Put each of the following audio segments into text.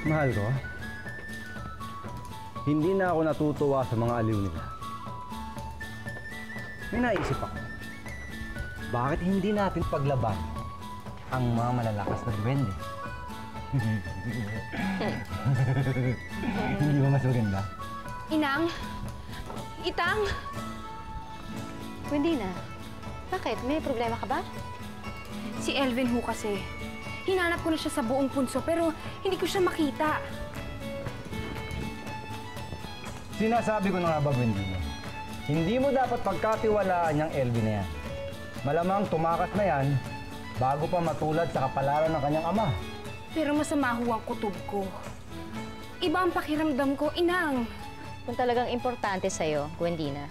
Mahal ko, hindi na ako natutuwa sa mga aliw nila. May naisip ako, bakit hindi natin paglaban ang mga malalakas na duwende? Hindi ba mas maganda? Inang! Itang! Gwendina, bakit? May problema ka ba? Si Elvin ho kasi. Hinanap ko na siya sa buong punso pero hindi ko siya makita. Sinasabi ko na nga ba, Gwendina? Hindi mo dapat pagkatiwalaan yung Elvin na yan. Malamang tumakas na yan bago pa matulad sa kapalaran ng kanyang ama. Pero masama ho ang kutob ko. Iba ang pakiramdam ko, Inang. Kung talagang importante sa'yo, Gwendina,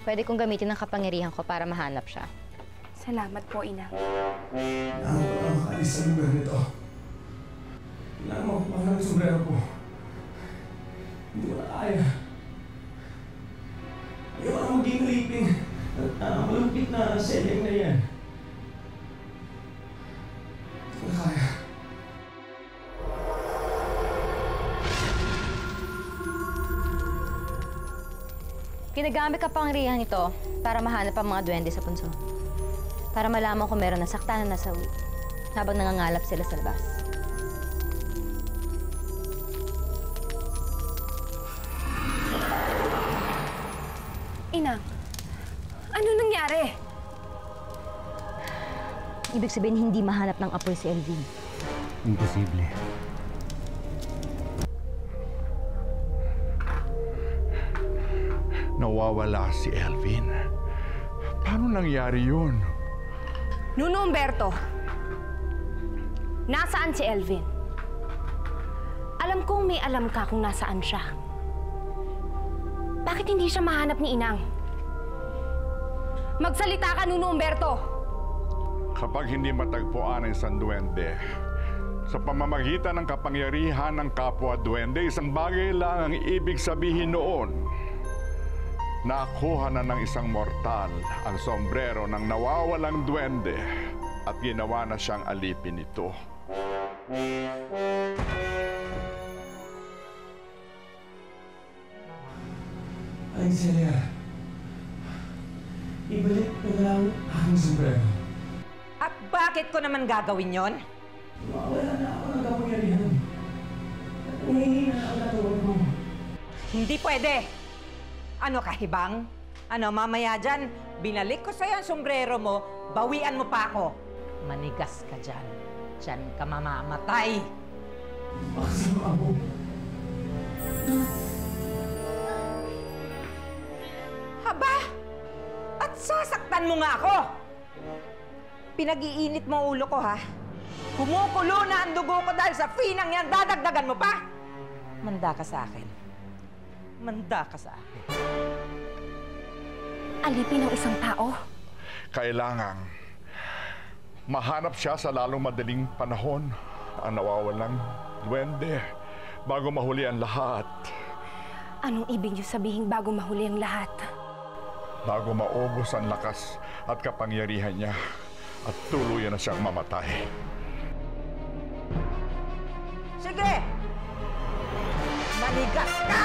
pwede kong gamitin ang kapangyarihan ko para mahanap siya. Salamat po, Inang. Kailangan ko na makalis sa lugar nito. Kailangan mo kumahan ng sombrero ko. Hindi ko na kaya. Ayaw na maging raping at malumpit na selling na yan. Hindi ko na kaya. Ginagamit ka pangyarihan ito para mahanap ang mga duwende sa punso. Para malaman kung meron nasaktan na nasawi habang nangangalap sila sa labas. Inang, ano nangyari? Ibig sabihin, hindi mahanap ng apoy si Elvin. Imposible. Nawawala si Elvin. Paano nangyari yun? Nuno Humberto, nasaan si Elvin? Alam kong may alam ka kung nasaan siya. Bakit hindi siya mahanap ni Inang? Magsalita ka, Nuno Humberto! Kapag hindi matagpuan ang isang duwende, sa pamamagitan ng kapangyarihan ng kapwa duwende, isang bagay lang ang ibig sabihin noon. Nakuha na ng isang mortal ang sombrero ng nawawalang duwende at ginawa na siyang alipin nito. Ay, Celia. Ibalik ko na lang aking sombrero. At bakit ko naman gagawin yon? Wala na ako ng kapangyarihan. At umihina na ang katawan mo. Hindi pwede! Ano kahibang? Ano, mamaya dyan, binalik ko sa'yo ang sombrero mo, bawian mo pa ako. Manigas ka dyan. Dyan ka mamamatay. Makasama ako. Haba! At sasaktan mo nga ako! Pinag-iinit mo ulo ko, ha? Kumukulo na ang dugo ko dahil sa finang yan, dadagdagan mo pa! Manda ka sa akin. Manda ka sa akin. Alipin ng isang tao? Kailangang mahanap siya sa lalong madaling panahon ang nawawalang duwende bago mahuli ang lahat. Anong ibig niyo sabihin bago mahuli ang lahat? Bago maubos ang lakas at kapangyarihan niya at tuluyan na siyang mamatay. Sige! Manigas ka!